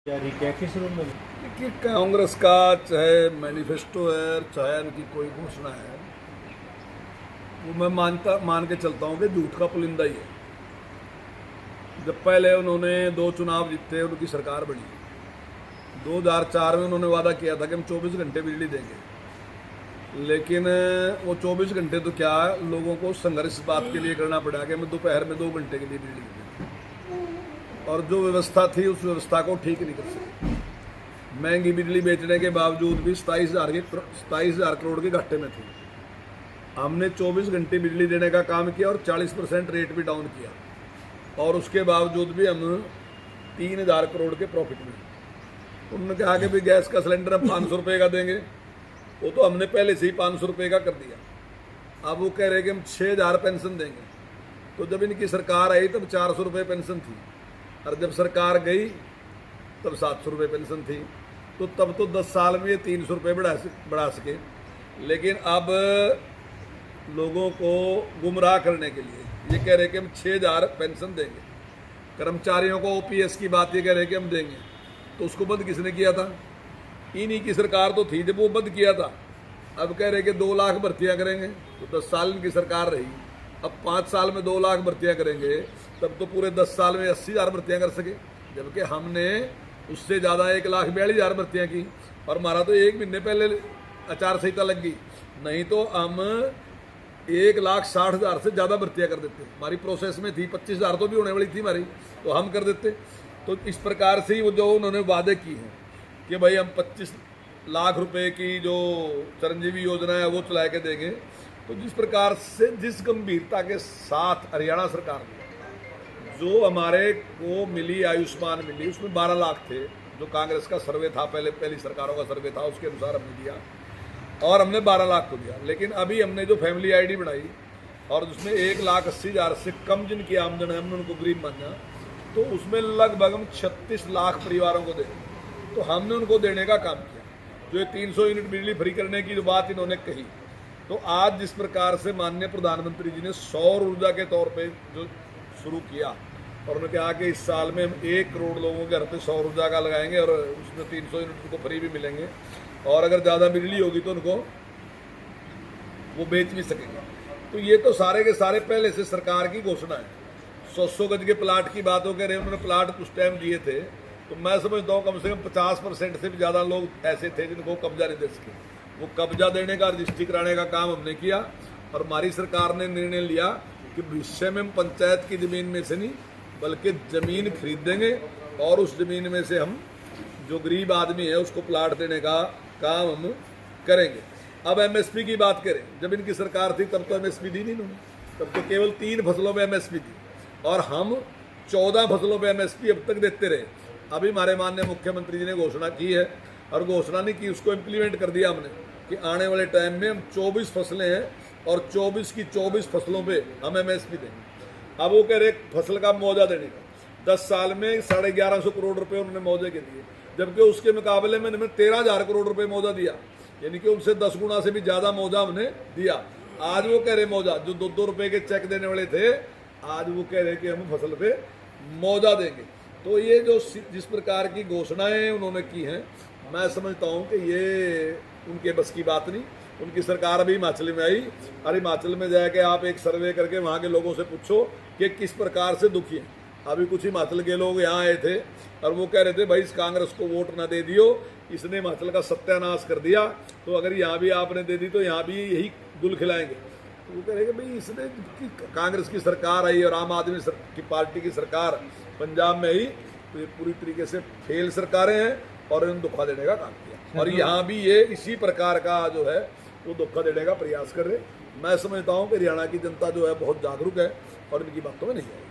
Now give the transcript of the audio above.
किस रूम में? कि कांग्रेस का चाहे मैनिफेस्टो है चाहे उनकी कोई घोषणा है, वो मैं मान के चलता हूँ कि झूठ का पुलिंदा ही है। जब पहले उन्होंने 2 चुनाव जीते, उनकी सरकार बनी। 2004 में उन्होंने वादा किया था कि हम 24 घंटे बिजली देंगे, लेकिन वो 24 घंटे तो क्या, लोगों को संघर्ष इस बात के लिए करना पड़ा कि हमें दोपहर में 2 घंटे के लिए बिजली देंगे, और जो व्यवस्था थी उस व्यवस्था को ठीक नहीं कर सके। महंगी बिजली बेचने के बावजूद भी 27,000 करोड़ के घाटे में थी। हमने 24 घंटे बिजली देने का काम किया और 40% रेट भी डाउन किया, और उसके बावजूद भी हम 3,000 करोड़ के प्रॉफिट में। उन्होंने कहा कि भाई गैस का सिलेंडर हम 500 रुपये का देंगे, वो तो हमने पहले से ही 500 रुपये का कर दिया। अब वो कह रहे कि हम 6,000 पेंशन देंगे। तो जब इनकी सरकार आई तब 400 रुपये पेंशन थी, और जब सरकार गई तब 700 रुपये पेंशन थी। तो तब तो 10 साल में ये 300 रुपये बढ़ा सके। लेकिन अब लोगों को गुमराह करने के लिए ये कह रहे कि हम 6,000 पेंशन देंगे। कर्मचारियों को ओपीएस की बात ये कह रहे कि हम देंगे, तो उसको बंद किसने किया था? इन्हीं की सरकार तो थी जब वो बंद किया था। अब कह रहे कि 2 लाख भर्तियां करेंगे, तो 10 साल इनकी सरकार रही। अब 5 साल में 2 लाख भर्तियां करेंगे, तब तो पूरे 10 साल में 80,000 भर्तियां कर सके, जबकि हमने उससे ज़्यादा 1,42,000 भर्तियां की। और हमारा तो 1 महीने पहले आचार संहिता लग गई, नहीं तो हम 1,60,000 से ज़्यादा भर्तियां कर देते। हमारी प्रोसेस में थी, 25,000 तो भी होने वाली थी हमारी, तो हम कर देते। तो इस प्रकार से ही वो जो उन्होंने वादे की हैं कि भाई हम 25 लाख रुपए की जो चिरंजीवी योजना है वो चला के देंगे, तो जिस प्रकार से जिस गंभीरता के साथ हरियाणा सरकार ने जो हमारे को मिली, आयुष्मान मिली, उसमें 12 लाख थे, जो कांग्रेस का सर्वे था, पहली सरकारों का सर्वे था, उसके अनुसार हमने दिया, और हमने 12 लाख को दिया। लेकिन अभी हमने जो फैमिली आईडी बनाई और उसमें 1,80,000 से कम जिनकी आमदन है, हमने उनको गरीब माना, तो उसमें लगभग हम 36 लाख परिवारों को देंगे। तो हमने उनको देने का काम किया। जो ये 300 यूनिट बिजली फ्री करने की जो बात इन्होंने कही, तो आज जिस प्रकार से माननीय प्रधानमंत्री जी ने सौर ऊर्जा के तौर पर जो शुरू किया, और उन्होंने कहा कि इस साल में हम 1 करोड़ लोगों के घर पे सौर ऊर्जा का लगाएंगे, और उसमें 300 यूनिट उनको फ्री भी मिलेंगे, और अगर ज़्यादा बिजली होगी तो उनको वो बेच भी सकेंगे। तो ये तो सारे के सारे पहले से सरकार की घोषणा है। 100 गज के प्लाट की बातों कह रहे हैं, उन्होंने प्लाट कुछ टाइम दिए थे, तो मैं समझता हूँ कम से कम 50% से भी ज़्यादा लोग ऐसे थे जिनको कब्जा नहीं दे सके। वो कब्जा देने का, रजिस्ट्री कराने का काम हमने किया, और हमारी सरकार ने निर्णय लिया कि भविष्य में हम पंचायत की ज़मीन में से नहीं बल्कि ज़मीन खरीद देंगे, और उस ज़मीन में से हम जो गरीब आदमी है उसको प्लाट देने का काम हम करेंगे। अब एमएसपी की बात करें, जब इनकी सरकार थी तब तो एमएसपी दी नहीं इन्होंने, तब तो केवल 3 फसलों में एमएसपी थी, और हम 14 फसलों में एमएसपी अब तक देते रहे। अभी हमारे माननीय मुख्यमंत्री जी ने घोषणा की है, और घोषणा नहीं की, उसको इम्प्लीमेंट कर दिया हमने कि आने वाले टाइम में हम 24 फसलें हैं, और 24 की 24 फसलों पे हम एमएसपी देंगे। अब वो कह रहे फसल का मुआवजा देने का, 10 साल में 1150 करोड़ रुपए उन्होंने मुआवजे के दिए, जबकि उसके मुकाबले में हमें 13,000 करोड़ रुपए मुआवजा दिया, यानी कि उनसे 10 गुना से भी ज़्यादा मुआवजा हमने दिया। आज वो कह रहे मुआवजा, जो 2-2 रुपए के चेक देने वाले थे, आज वो कह रहे कि हम फसल पे मुआवजा देंगे। तो ये जो जिस प्रकार की घोषणाएं उन्होंने की हैं, मैं समझता हूँ कि ये उनके बस की बात नहीं। उनकी सरकार अभी हिमाचल में आई, और हिमाचल में जाके आप एक सर्वे करके वहाँ के लोगों से पूछो कि किस प्रकार से दुखी हैं। अभी कुछ हिमाचल के लोग यहाँ आए थे, और वो कह रहे थे भाई इस कांग्रेस को वोट ना दे दियो, इसने हिमाचल का सत्यानाश कर दिया, तो अगर यहाँ भी आपने दे दी तो यहाँ भी यही गुल खिलाएंगे। तो वो कह रहे कि भाई इसने कांग्रेस की सरकार आई और आम आदमी की पार्टी की सरकार पंजाब में आई, तो ये पूरी तरीके से फेल सरकारें हैं, और इन्होंने धोखा देने का काम किया, और यहाँ भी ये इसी प्रकार का जो है वो धोखा देने का प्रयास कर रहे। मैं समझता हूँ कि हरियाणा की जनता जो है बहुत जागरूक है, और इनकी बातों में नहीं है।